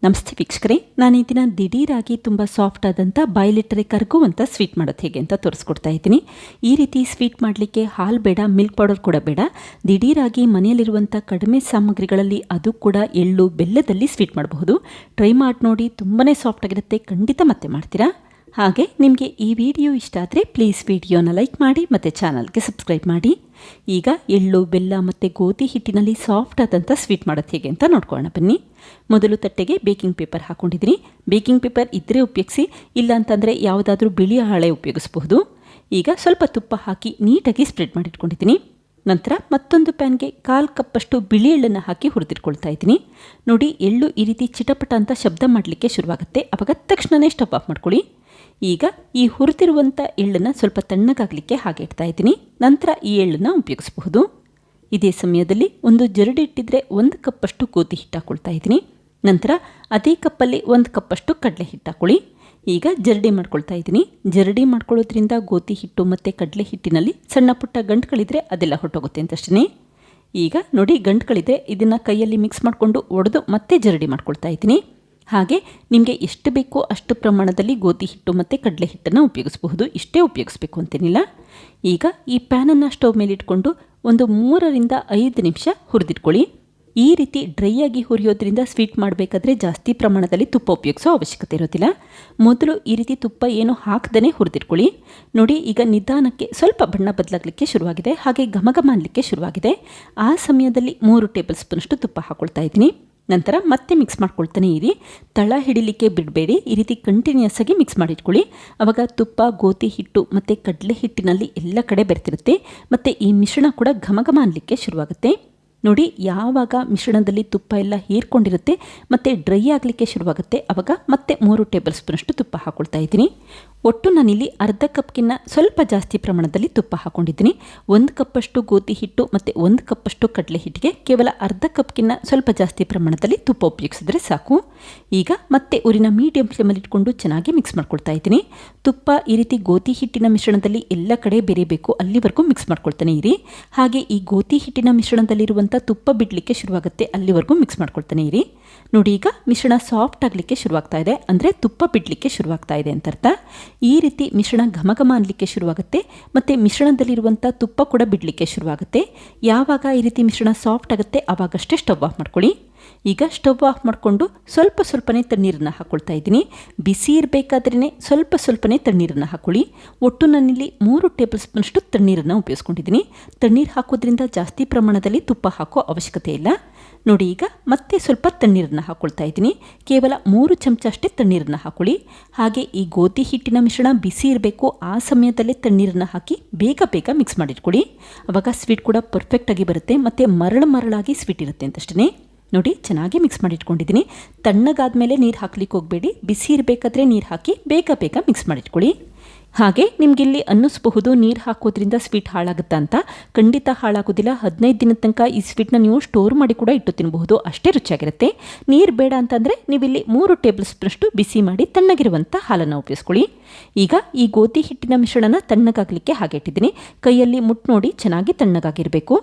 ನಮಸ್ತೆ ವೀಕ್ಷಕರೇ, ನಾನು ಈ ದಿನ ದಿಢೀರಾಗಿ ತುಂಬ ಸಾಫ್ಟ್ ಆದಂಥ ಬಾಯಿಲಿಟ್ಟರೆ ಕರಗುವಂಥ ಸ್ವೀಟ್ ಮಾಡೋದು ಹೇಗೆ ಅಂತ ತೋರಿಸ್ಕೊಡ್ತಾ ಇದ್ದೀನಿ. ಈ ರೀತಿ ಸ್ವೀಟ್ ಮಾಡಲಿಕ್ಕೆ ಹಾಲು ಬೇಡ, ಮಿಲ್ಕ್ ಪೌಡರ್ ಕೂಡ ಬೇಡ. ದಿಢೀರಾಗಿ ಮನೆಯಲ್ಲಿರುವಂಥ ಕಡಿಮೆ ಸಾಮಗ್ರಿಗಳಲ್ಲಿ ಅದು ಕೂಡ ಎಳ್ಳು ಬೆಲ್ಲದಲ್ಲಿ ಸ್ವೀಟ್ ಮಾಡಬಹುದು. ಟ್ರೈ ಮಾಡಿ ನೋಡಿ, ತುಂಬಾ ಸಾಫ್ಟ್ ಆಗಿರುತ್ತೆ. ಖಂಡಿತ ಮತ್ತೆ ಮಾಡ್ತೀರಾ. ಹಾಗೆ ನಿಮಗೆ ಈ ವಿಡಿಯೋ ಇಷ್ಟ ಆದರೆ ಪ್ಲೀಸ್ ವಿಡಿಯೋನ ಲೈಕ್ ಮಾಡಿ ಮತ್ತು ಚಾನಲ್ಗೆ ಸಬ್ಸ್ಕ್ರೈಬ್ ಮಾಡಿ. ಈಗ ಎಳ್ಳು ಬೆಲ್ಲ ಮತ್ತು ಗೋಧಿ ಹಿಟ್ಟಿನಲ್ಲಿ ಸಾಫ್ಟ್ ಆದಂಥ ಸ್ವೀಟ್ ಮಾಡೋದು ಹೇಗೆ ಅಂತ ನೋಡ್ಕೊಳ್ಳೋಣ ಬನ್ನಿ. ಮೊದಲು ತಟ್ಟೆಗೆ ಬೇಕಿಂಗ್ ಪೇಪರ್ ಹಾಕ್ಕೊಂಡಿದ್ದೀನಿ. ಬೇಕಿಂಗ್ ಪೇಪರ್ ಇದ್ದರೆ ಉಪಯೋಗಿಸಿ, ಇಲ್ಲ ಅಂತಂದರೆ ಯಾವುದಾದ್ರೂ ಬಿಳಿ ಹಾಳೆ ಉಪಯೋಗಿಸಬಹುದು. ಈಗ ಸ್ವಲ್ಪ ತುಪ್ಪ ಹಾಕಿ ನೀಟಾಗಿ ಸ್ಪ್ರೆಡ್ ಮಾಡಿಟ್ಕೊಂಡಿದ್ದೀನಿ. ನಂತರ ಮತ್ತೊಂದು ಪ್ಯಾನ್ಗೆ 1/4 ಕಪ್ಪಷ್ಟು ಬಿಳಿ ಎಳ್ಳನ್ನು ಹಾಕಿ ಹುರಿದಿಟ್ಕೊಳ್ತಾ ಇದ್ದೀನಿ. ನೋಡಿ, ಎಳ್ಳು ಈ ರೀತಿ ಚಿಟಪಟ ಅಂತ ಶಬ್ದ ಮಾಡಲಿಕ್ಕೆ ಶುರುವಾಗುತ್ತೆ. ಆವಾಗ ತಕ್ಷಣವೇ ಸ್ಟವ್ ಆಫ್ ಮಾಡ್ಕೊಳ್ಳಿ. ಈಗ ಈ ಹುರಿದಿರುವಂಥ ಎಳ್ಳನ್ನು ಸ್ವಲ್ಪ ತಣ್ಣಗಾಗಲಿಕ್ಕೆ ಹಾಗೆ ಇಡ್ತಾ ಇದ್ದೀನಿ. ನಂತರ ಈ ಎಳ್ಳನ್ನು ಉಪಯೋಗಿಸಬಹುದು. ಇದೇ ಸಮಯದಲ್ಲಿ ಒಂದು ಜರಡಿ ಇಟ್ಟಿದ್ರೆ 1 ಕಪ್ಪಷ್ಟು ಗೋಧಿ ಹಿಟ್ಟು ಹಾಕ್ಕೊಳ್ತಾ ಇದ್ದೀನಿ. ನಂತರ ಅದೇ ಕಪ್ಪಲ್ಲಿ 1 ಕಪ್ಪಷ್ಟು ಕಡಲೆ ಹಿಟ್ಟು ಹಾಕ್ಕೊಳ್ಳಿ. ಈಗ ಜರಡಿ ಮಾಡ್ಕೊಳ್ತಾ ಇದ್ದೀನಿ. ಜರಡಿ ಮಾಡ್ಕೊಳ್ಳೋದ್ರಿಂದ ಗೋಧಿ ಹಿಟ್ಟು ಮತ್ತು ಕಡಲೆ ಹಿಟ್ಟಿನಲ್ಲಿ ಸಣ್ಣ ಪುಟ್ಟ ಗಂಟುಗಳಿದ್ರೆ ಅದೆಲ್ಲ ಹೊಟ್ಟೋಗುತ್ತೆ ಅಂತಷ್ಟೇ. ಈಗ ನೋಡಿ, ಗಂಟುಗಳಿದ್ರೆ ಇದನ್ನು ಕೈಯಲ್ಲಿ ಮಿಕ್ಸ್ ಮಾಡಿಕೊಂಡು ಒಡೆದು ಮತ್ತೆ ಜರಡಿ ಮಾಡ್ಕೊಳ್ತಾ ಇದ್ದೀನಿ. ಹಾಗೆ ನಿಮಗೆ ಎಷ್ಟು ಬೇಕೋ ಅಷ್ಟು ಪ್ರಮಾಣದಲ್ಲಿ ಗೋಧಿ ಹಿಟ್ಟು ಮತ್ತು ಕಡಲೆ ಹಿಟ್ಟನ್ನು ಉಪಯೋಗಿಸಬಹುದು. ಇಷ್ಟೇ ಉಪಯೋಗಿಸ್ಬೇಕು ಅಂತೇನಿಲ್ಲ. ಈಗ ಈ ಪ್ಯಾನನ್ನು ಸ್ಟವ್ ಮೇಲೆ ಇಟ್ಕೊಂಡು ಒಂದು 3 ರಿಂದ 5 ನಿಮಿಷ ಹುರಿದಿಟ್ಕೊಳ್ಳಿ. ಈ ರೀತಿ ಡ್ರೈ ಆಗಿ ಹುರಿಯೋದ್ರಿಂದ ಸ್ವೀಟ್ ಮಾಡಬೇಕಾದ್ರೆ ಜಾಸ್ತಿ ಪ್ರಮಾಣದಲ್ಲಿ ತುಪ್ಪ ಉಪಯೋಗಿಸೋ ಅವಶ್ಯಕತೆ ಇರೋದಿಲ್ಲ. ಮೊದಲು ಈ ರೀತಿ ತುಪ್ಪ ಏನು ಹಾಕದೇ ಹುರಿದಿಟ್ಕೊಳ್ಳಿ. ನೋಡಿ, ಈಗ ನಿಧಾನಕ್ಕೆ ಸ್ವಲ್ಪ ಬಣ್ಣ ಬದಲಾಗಲಿಕ್ಕೆ ಶುರುವಾಗಿದೆ, ಹಾಗೆ ಘಮಘಮ ಅನ್ನಲಿಕ್ಕೆ ಶುರುವಾಗಿದೆ. ಆ ಸಮಯದಲ್ಲಿ 3 ಟೇಬಲ್ ಸ್ಪೂನಷ್ಟು ತುಪ್ಪ ಹಾಕ್ಕೊಳ್ತಾ ಇದ್ದೀನಿ. ನಂತರ ಮತ್ತೆ ಮಿಕ್ಸ್ ಮಾಡ್ಕೊಳ್ತಾನೆ ಇರಿ. ತಳ ಹಿಡಿಲಿಕ್ಕೆ ಬಿಡಬೇಡಿ. ಈ ರೀತಿ ಕಂಟಿನ್ಯೂಸ್ ಆಗಿ ಮಿಕ್ಸ್ ಮಾಡಿಟ್ಕೊಳ್ಳಿ. ಆವಾಗ ತುಪ್ಪ, ಗೋಧಿ ಹಿಟ್ಟು ಮತ್ತು ಕಡಲೆ ಹಿಟ್ಟಿನಲ್ಲಿ ಎಲ್ಲ ಕಡೆ ಬೆರೆತಿರುತ್ತೆ ಮತ್ತು ಈ ಮಿಶ್ರಣ ಕೂಡ ಘಮಘಮ ಅನ್ನಲಿಕ್ಕೆ ಶುರುವಾಗುತ್ತೆ. ನೋಡಿ, ಯಾವಾಗ ಮಿಶ್ರಣದಲ್ಲಿ ತುಪ್ಪ ಎಲ್ಲ ಹೀರ್ಕೊಂಡಿರುತ್ತೆ ಮತ್ತು ಡ್ರೈ ಆಗಲಿಕ್ಕೆ ಶುರುವಾಗುತ್ತೆ, ಆವಾಗ ಮತ್ತೆ 3 ಟೇಬಲ್ ಸ್ಪೂನಷ್ಟು ತುಪ್ಪ ಹಾಕ್ಕೊಳ್ತಾ ಇದ್ದೀನಿ. ಒಟ್ಟು ನಾನಿಲ್ಲಿ ಅರ್ಧ ಕಪ್ಗಿನ್ನ ಸ್ವಲ್ಪ ಜಾಸ್ತಿ ಪ್ರಮಾಣದಲ್ಲಿ ತುಪ್ಪ ಹಾಕ್ಕೊಂಡಿದ್ದೀನಿ. 1 ಕಪ್ಪಷ್ಟು ಗೋಧಿ ಹಿಟ್ಟು ಮತ್ತು 1 ಕಪ್ಪಷ್ಟು ಕಡಲೆ ಹಿಟ್ಟಿಗೆ ಕೇವಲ ಅರ್ಧ ಕಪ್ಗಿನ್ನ ಸ್ವಲ್ಪ ಜಾಸ್ತಿ ಪ್ರಮಾಣದಲ್ಲಿ ತುಪ್ಪ ಉಪಯೋಗಿಸಿದ್ರೆ ಸಾಕು. ಈಗ ಮತ್ತೆ ಉರಿನ ಮೀಡಿಯಂ ಫ್ಲೇಮಲ್ಲಿ ಇಟ್ಕೊಂಡು ಚೆನ್ನಾಗಿ ಮಿಕ್ಸ್ ಮಾಡ್ಕೊಳ್ತಾ ಇದ್ದೀನಿ. ತುಪ್ಪ ಈ ರೀತಿ ಗೋಧಿ ಹಿಟ್ಟಿನ ಮಿಶ್ರಣದಲ್ಲಿ ಎಲ್ಲ ಕಡೆ ಬೆರೆಯಬೇಕು, ಅಲ್ಲಿವರೆಗೂ ಮಿಕ್ಸ್ ಮಾಡ್ಕೊಳ್ತಾನೆ ಇರಿ. ಹಾಗೆ ಈ ಗೋಧಿ ಹಿಟ್ಟಿನ ಮಿಶ್ರಣದಲ್ಲಿರುವಂಥ ತುಪ್ಪ ಬಿಡಲಿಕ್ಕೆ ಶುರುವಾಗುತ್ತೆ, ಅಲ್ಲಿವರೆಗೂ ಮಿಕ್ಸ್ ಮಾಡ್ಕೊಳ್ತಾನೆ ಇರಿ. ನೋಡಿ, ಈಗ ಮಿಶ್ರಣ ಸಾಫ್ಟ್ ಆಗಲಿಕ್ಕೆ ಶುರುವಾಗ್ತಾ ಇದೆ, ಅಂದರೆ ತುಪ್ಪ ಬಿಡಲಿಕ್ಕೆ ಶುರುವಾಗ್ತಾ ಇದೆ ಅಂತ ಅರ್ಥ. ಈ ರೀತಿ ಮಿಶ್ರಣ ಘಮಘಮ ಅನ್ನಲಿಕ್ಕೆ ಶುರುವಾಗುತ್ತೆ ಮತ್ತು ಮಿಶ್ರಣದಲ್ಲಿರುವಂಥ ತುಪ್ಪ ಕೂಡ ಬಿಡಲಿಕ್ಕೆ ಶುರುವಾಗುತ್ತೆ. ಯಾವಾಗ ಈ ರೀತಿ ಮಿಶ್ರಣ ಸಾಫ್ಟ್ ಆಗುತ್ತೆ ಆವಾಗಷ್ಟೇ ಸ್ಟವ್ ಆಫ್ ಮಾಡ್ಕೊಳ್ಳಿ. ಈಗ ಸ್ಟವ್ ಆಫ್ ಮಾಡಿಕೊಂಡು ಸ್ವಲ್ಪನೇ ತಣ್ಣೀರನ್ನು ಹಾಕ್ಕೊಳ್ತಾ ಇದ್ದೀನಿ. ಬಿಸಿ ಇರಬೇಕಾದ್ರೇ ಸ್ವಲ್ಪನೇ ತಣ್ಣೀರನ್ನು ಹಾಕ್ಕೊಳ್ಳಿ. ಒಟ್ಟು ನಾನಿಲ್ಲಿ 3 ಟೇಬಲ್ ಸ್ಪೂನಷ್ಟು ತಣ್ಣೀರನ್ನು ಉಪಯೋಗಿಸ್ಕೊಂಡಿದ್ದೀನಿ. ತಣ್ಣೀರು ಹಾಕೋದ್ರಿಂದ ಜಾಸ್ತಿ ಪ್ರಮಾಣದಲ್ಲಿ ತುಪ್ಪ ಹಾಕೋ ಅವಶ್ಯಕತೆ ಇಲ್ಲ. ನೋಡಿ, ಈಗ ಮತ್ತೆ ಸ್ವಲ್ಪ ತಣ್ಣೀರನ್ನು ಹಾಕ್ಕೊಳ್ತಾ ಇದ್ದೀನಿ. ಕೇವಲ 3 ಚಮಚ ಅಷ್ಟೇ ತಣ್ಣೀರನ್ನು ಹಾಕ್ಕೊಳ್ಳಿ. ಹಾಗೆ ಈ ಗೋಧಿ ಹಿಟ್ಟಿನ ಮಿಶ್ರಣ ಬಿಸಿ ಇರಬೇಕು, ಆ ಸಮಯದಲ್ಲೇ ತಣ್ಣೀರನ್ನು ಹಾಕಿ ಬೇಗ ಮಿಕ್ಸ್ ಮಾಡಿಟ್ಕೊಳ್ಳಿ. ಆವಾಗ ಸ್ವೀಟ್ ಕೂಡ ಪರ್ಫೆಕ್ಟಾಗಿ ಬರುತ್ತೆ ಮತ್ತು ಮರಳಾಗಿ ಸ್ವೀಟ್ ಇರುತ್ತೆ ಅಂತಷ್ಟೇ. ನೋಡಿ, ಚೆನ್ನಾಗಿ ಮಿಕ್ಸ್ ಮಾಡಿಟ್ಕೊಂಡಿದ್ದೀನಿ. ತಣ್ಣಗಾದ ಮೇಲೆ ನೀರು ಹಾಕ್ಲಿಕ್ಕೆ ಹೋಗಬೇಡಿ. ಬಿಸಿ ಇರಬೇಕಾದ್ರೆ ನೀರು ಹಾಕಿ ಬೇಗ ಮಿಕ್ಸ್ ಮಾಡಿಟ್ಕೊಳ್ಳಿ. ಹಾಗೆ ನಿಮಗಿಲ್ಲಿ ಅನ್ನಿಸ್ಬಹುದು, ನೀರು ಹಾಕೋದ್ರಿಂದ ಸ್ವೀಟ್ ಹಾಳಾಗುತ್ತಾ ಅಂತ. ಖಂಡಿತ ಹಾಳಾಗೋದಿಲ್ಲ. 15 ದಿನದ ತನಕ ಈ ಸ್ವೀಟ್ನ ನೀವು ಸ್ಟೋರ್ ಮಾಡಿ ಕೂಡ ಇಟ್ಟು ತಿನ್ನಬಹುದು, ಅಷ್ಟೇ ರುಚಿಯಾಗಿರುತ್ತೆ. ನೀರು ಬೇಡ ಅಂತಂದರೆ ನೀವಿಲ್ಲಿ 3 ಟೇಬಲ್ ಸ್ಪೂನಷ್ಟು ಬಿಸಿ ಮಾಡಿ ತಣ್ಣಗಿರುವಂಥ ಹಾಲನ್ನು ಉಪಯೋಗಿಸ್ಕೊಳ್ಳಿ. ಈಗ ಈ ಗೋಧಿ ಹಿಟ್ಟಿನ ಮಿಶ್ರಣನ ತಣ್ಣಗಾಗಲಿಕ್ಕೆ ಹಾಗೆ ಇಟ್ಟಿದ್ದೀನಿ. ಕೈಯಲ್ಲಿ ಮುಟ್ಟು ನೋಡಿ, ಚೆನ್ನಾಗಿ ತಣ್ಣಗಾಗಿರಬೇಕು.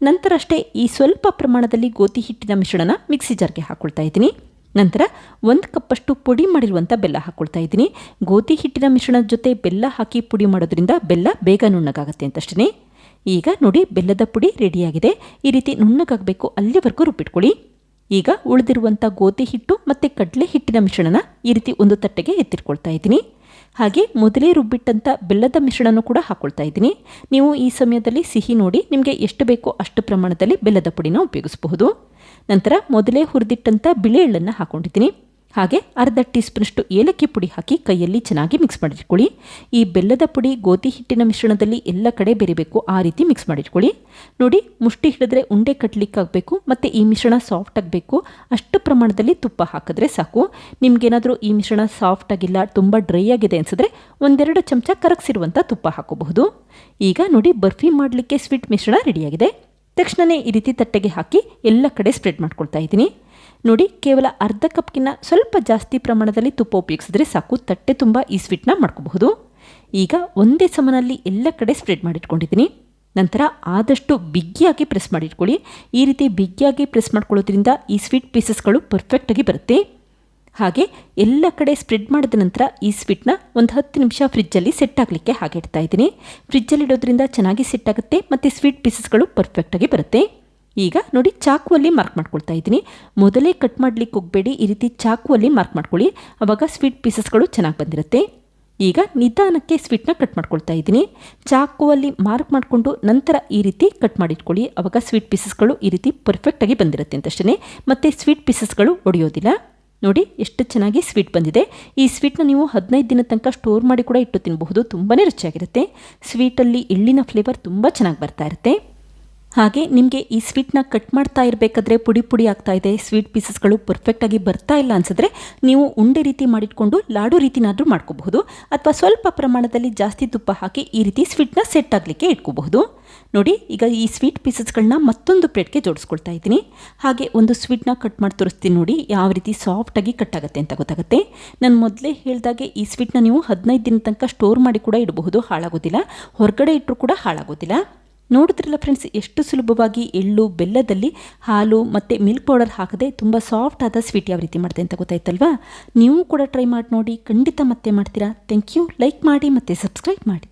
ನಂತರ ಅಷ್ಟೇ ಈ ಸ್ವಲ್ಪ ಪ್ರಮಾಣದಲ್ಲಿ ಗೋಧಿ ಹಿಟ್ಟಿನ ಮಿಶ್ರಣನ ಮಿಕ್ಸಿ ಜಾರ್ಗೆ ಹಾಕ್ಕೊಳ್ತಾ ಇದ್ದೀನಿ. ನಂತರ 1 ಕಪ್ಪಷ್ಟು ಪುಡಿ ಮಾಡಿರುವಂಥ ಬೆಲ್ಲ ಹಾಕ್ಕೊಳ್ತಾ ಇದ್ದೀನಿ. ಗೋಧಿ ಹಿಟ್ಟಿನ ಮಿಶ್ರಣದ ಜೊತೆ ಬೆಲ್ಲ ಹಾಕಿ ಪುಡಿ ಮಾಡೋದ್ರಿಂದ ಬೆಲ್ಲ ಬೇಗ ನುಣ್ಣಗಾಗುತ್ತೆ ಅಂತಷ್ಟೇ. ಈಗ ನೋಡಿ, ಬೆಲ್ಲದ ಪುಡಿ ರೆಡಿಯಾಗಿದೆ. ಈ ರೀತಿ ನುಣ್ಣಗಾಗಬೇಕು, ಅಲ್ಲಿವರೆಗೂ ರುಬ್ಬಿಟ್ಕೊಳ್ಳಿ. ಈಗ ಉಳಿದಿರುವಂಥ ಗೋಧಿ ಹಿಟ್ಟು ಮತ್ತು ಕಡಲೆ ಹಿಟ್ಟಿನ ಮಿಶ್ರಣನ ಈ ರೀತಿ ಒಂದು ತಟ್ಟೆಗೆ ಎತ್ತಿಟ್ಕೊಳ್ತಾ ಇದ್ದೀನಿ. ಹಾಗೆ ಮೊದಲೇ ರುಬ್ಬಿಟ್ಟಂಥ ಬೆಲ್ಲದ ಮಿಶ್ರಣನೂ ಕೂಡ ಹಾಕ್ಕೊಳ್ತಾ ಇದ್ದೀನಿ. ನೀವು ಈ ಸಮಯದಲ್ಲಿ ಸಿಹಿ ನೋಡಿ ನಿಮಗೆ ಎಷ್ಟು ಬೇಕೋ ಅಷ್ಟು ಪ್ರಮಾಣದಲ್ಲಿ ಬೆಲ್ಲದ ಪುಡಿನ ಉಪಯೋಗಿಸಬಹುದು. ನಂತರ ಮೊದಲೇ ಹುರಿದಿಟ್ಟಂಥ ಬಿಳಿ ಎಳ್ಳನ್ನು ಹಾಕ್ಕೊಂಡಿದ್ದೀನಿ. ಹಾಗೆ ಅರ್ಧ ಟೀ ಸ್ಪೂನಷ್ಟು ಏಲಕ್ಕಿ ಪುಡಿ ಹಾಕಿ ಕೈಯಲ್ಲಿ ಚೆನ್ನಾಗಿ ಮಿಕ್ಸ್ ಮಾಡಿಟ್ಕೊಳ್ಳಿ. ಈ ಬೆಲ್ಲದ ಪುಡಿ ಗೋಧಿ ಹಿಟ್ಟಿನ ಮಿಶ್ರಣದಲ್ಲಿ ಎಲ್ಲ ಕಡೆ ಬೆರಿಬೇಕು, ಆ ರೀತಿ ಮಿಕ್ಸ್ ಮಾಡಿಟ್ಕೊಳ್ಳಿ. ನೋಡಿ, ಮುಷ್ಟಿ ಹಿಡಿದ್ರೆ ಉಂಡೆ ಕಟ್ಟಲಿಕ್ಕಾಗಬೇಕು ಮತ್ತು ಈ ಮಿಶ್ರಣ ಸಾಫ್ಟ್ ಆಗಬೇಕು. ಅಷ್ಟು ಪ್ರಮಾಣದಲ್ಲಿ ತುಪ್ಪ ಹಾಕಿದ್ರೆ ಸಾಕು. ನಿಮಗೇನಾದರೂ ಈ ಮಿಶ್ರಣ ಸಾಫ್ಟ್ ಆಗಿಲ್ಲ, ತುಂಬ ಡ್ರೈ ಆಗಿದೆ ಅನಿಸಿದ್ರೆ 1-2 ಚಮಚ ಕರಗಿಸಿರುವಂಥ ತುಪ್ಪ ಹಾಕೋಬಹುದು. ಈಗ ನೋಡಿ, ಬರ್ಫಿ ಮಾಡಲಿಕ್ಕೆ ಸ್ವೀಟ್ ಮಿಶ್ರಣ ರೆಡಿಯಾಗಿದೆ. ತಕ್ಷಣವೇ ಈ ರೀತಿ ತಟ್ಟೆಗೆ ಹಾಕಿ ಎಲ್ಲ ಕಡೆ ಸ್ಪ್ರೆಡ್ ಮಾಡ್ಕೊಳ್ತಾ ಇದ್ದೀನಿ. ನೋಡಿ, ಕೇವಲ ಅರ್ಧ ಕಪ್ಗಿನ್ನ ಸ್ವಲ್ಪ ಜಾಸ್ತಿ ಪ್ರಮಾಣದಲ್ಲಿ ತುಪ್ಪ ಉಪಯೋಗಿಸಿದ್ರೆ ಸಾಕು, ತಟ್ಟೆ ತುಂಬ ಈ ಸ್ವೀಟ್ನ ಮಾಡ್ಕೋಬಹುದು. ಈಗ ಒಂದೇ ಸಮನಲ್ಲಿ ಎಲ್ಲ ಕಡೆ ಸ್ಪ್ರೆಡ್ ಮಾಡಿಟ್ಕೊಂಡಿದ್ದೀನಿ. ನಂತರ ಆದಷ್ಟು ಬಿಗಿಯಾಗಿ ಪ್ರೆಸ್ ಮಾಡಿಟ್ಕೊಳ್ಳಿ. ಈ ರೀತಿ ಬಿಗಿಯಾಗಿ ಪ್ರೆಸ್ ಮಾಡ್ಕೊಳ್ಳೋದ್ರಿಂದ ಈ ಸ್ವೀಟ್ ಪೀಸಸ್ಗಳು ಪರ್ಫೆಕ್ಟಾಗಿ ಬರುತ್ತೆ. ಹಾಗೆ ಎಲ್ಲ ಕಡೆ ಸ್ಪ್ರೆಡ್ ಮಾಡಿದ ನಂತರ ಈ ಸ್ವೀಟ್ನ ಒಂದು 10 ನಿಮಿಷ ಫ್ರಿಜ್ಜಲ್ಲಿ ಸೆಟ್ ಆಗಲಿಕ್ಕೆ ಹಾಗೆ ಇಡ್ತಾ ಇದ್ದೀನಿ. ಫ್ರಿಜ್ಜಲ್ಲಿ ಇಡೋದ್ರಿಂದ ಚೆನ್ನಾಗಿ ಸೆಟ್ ಆಗುತ್ತೆ ಮತ್ತು ಸ್ವೀಟ್ ಪೀಸಸ್ಗಳು ಪರ್ಫೆಕ್ಟಾಗಿ ಬರುತ್ತೆ. ಈಗ ನೋಡಿ ಚಾಕುವಲ್ಲಿ ಮಾರ್ಕ್ ಮಾಡ್ಕೊಳ್ತಾ ಇದ್ದೀನಿ. ಮೊದಲೇ ಕಟ್ ಮಾಡಲಿಕ್ಕೆ ಹೋಗಬೇಡಿ, ಈ ರೀತಿ ಚಾಕುವಲ್ಲಿ ಮಾರ್ಕ್ ಮಾಡ್ಕೊಳ್ಳಿ, ಆವಾಗ ಸ್ವೀಟ್ ಪೀಸಸ್ಗಳು ಚೆನ್ನಾಗಿ ಬಂದಿರುತ್ತೆ. ಈಗ ನಿಧಾನಕ್ಕೆ ಸ್ವೀಟ್ನ ಕಟ್ ಮಾಡ್ಕೊಳ್ತಾ ಇದ್ದೀನಿ. ಚಾಕುವಲ್ಲಿ ಮಾರ್ಕ್ ಮಾಡಿಕೊಂಡು ನಂತರ ಈ ರೀತಿ ಕಟ್ ಮಾಡಿಟ್ಕೊಳ್ಳಿ, ಆವಾಗ ಸ್ವೀಟ್ ಪೀಸಸ್ಗಳು ಈ ರೀತಿ ಪರ್ಫೆಕ್ಟಾಗಿ ಬಂದಿರುತ್ತೆ ಅಂತಷ್ಟೇ, ಮತ್ತು ಸ್ವೀಟ್ ಪೀಸಸ್ಗಳು ಒಡೆಯೋದಿಲ್ಲ. ನೋಡಿ ಎಷ್ಟು ಚೆನ್ನಾಗಿ ಸ್ವೀಟ್ ಬಂದಿದೆ. ಈ ಸ್ವೀಟ್ನ ನೀವು 15 ದಿನದ ತನಕ ಸ್ಟೋರ್ ಮಾಡಿ ಕೂಡ ಇಟ್ಟು ತಿನ್ನಬಹುದು. ತುಂಬಾ ರುಚಿಯಾಗಿರುತ್ತೆ. ಸ್ವೀಟಲ್ಲಿ ಎಳ್ಳಿನ ಫ್ಲೇವರ್ ತುಂಬ ಚೆನ್ನಾಗಿ ಬರ್ತಾ ಇರುತ್ತೆ. ಹಾಗೆ ನಿಮಗೆ ಈ ಸ್ವೀಟ್ನ ಕಟ್ ಮಾಡ್ತಾ ಇರಬೇಕಾದ್ರೆ ಪುಡಿ ಪುಡಿ ಆಗ್ತಾ ಇದೆ, ಸ್ವೀಟ್ ಪೀಸಸ್ಗಳು ಪರ್ಫೆಕ್ಟಾಗಿ ಬರ್ತಾ ಇಲ್ಲ ಅನಿಸಿದ್ರೆ ನೀವು ಉಂಡೆ ರೀತಿ ಮಾಡಿಟ್ಕೊಂಡು ಲಾಡು ರೀತಿನಾದರೂ ಮಾಡ್ಕೋಬಹುದು, ಅಥವಾ ಸ್ವಲ್ಪ ಪ್ರಮಾಣದಲ್ಲಿ ಜಾಸ್ತಿ ತುಪ್ಪ ಹಾಕಿ ಈ ರೀತಿ ಸ್ವೀಟ್ನ ಸೆಟ್ ಆಗಲಿಕ್ಕೆ ಇಟ್ಕೋಬಹುದು. ನೋಡಿ ಈಗ ಈ ಸ್ವೀಟ್ ಪೀಸಸ್ಗಳನ್ನ ಮತ್ತೊಂದು ಪ್ಲೇಟ್ಗೆ ಜೋಡಿಸ್ಕೊಳ್ತಾ ಇದ್ದೀನಿ. ಹಾಗೆ ಒಂದು ಸ್ವೀಟ್ನ ಕಟ್ ಮಾಡಿ ತೋರಿಸ್ತೀನಿ ನೋಡಿ, ಯಾವ ರೀತಿ ಸಾಫ್ಟಾಗಿ ಕಟ್ ಆಗುತ್ತೆ ಅಂತ ಗೊತ್ತಾಗುತ್ತೆ. ನಾನು ಮೊದಲೇ ಹೇಳಿದಾಗೆ ಈ ಸ್ವೀಟ್ನ ನೀವು 15 ದಿನದ ತನಕ ಸ್ಟೋರ್ ಮಾಡಿ ಕೂಡ ಇಡಬಹುದು, ಹಾಳಾಗೋದಿಲ್ಲ. ಹೊರಗಡೆ ಇಟ್ಟರು ಕೂಡ ಹಾಳಾಗೋದಿಲ್ಲ. ನೋಡಿದ್ರಲ್ಲ ಫ್ರೆಂಡ್ಸ್, ಎಷ್ಟು ಸುಲಭವಾಗಿ ಎಳ್ಳು ಬೆಲ್ಲದಲ್ಲಿ ಹಾಲು ಮತ್ತು ಮಿಲ್ಕ್ ಪೌಡರ್ ಹಾಕದೆ ತುಂಬ ಸಾಫ್ಟ್ ಆದ ಸ್ವೀಟ್ ಯಾವ ರೀತಿ ಮಾಡಿದೆ ಅಂತ ಗೊತ್ತಾಯ್ತಲ್ವಾ? ನೀವು ಕೂಡ ಟ್ರೈ ಮಾಡಿ ನೋಡಿ, ಖಂಡಿತ ಮತ್ತೆ ಮಾಡ್ತೀರಾ. Thank you. ಲೈಕ್ ಮಾಡಿ ಮತ್ತು ಸಬ್ಸ್ಕ್ರೈಬ್ ಮಾಡಿ.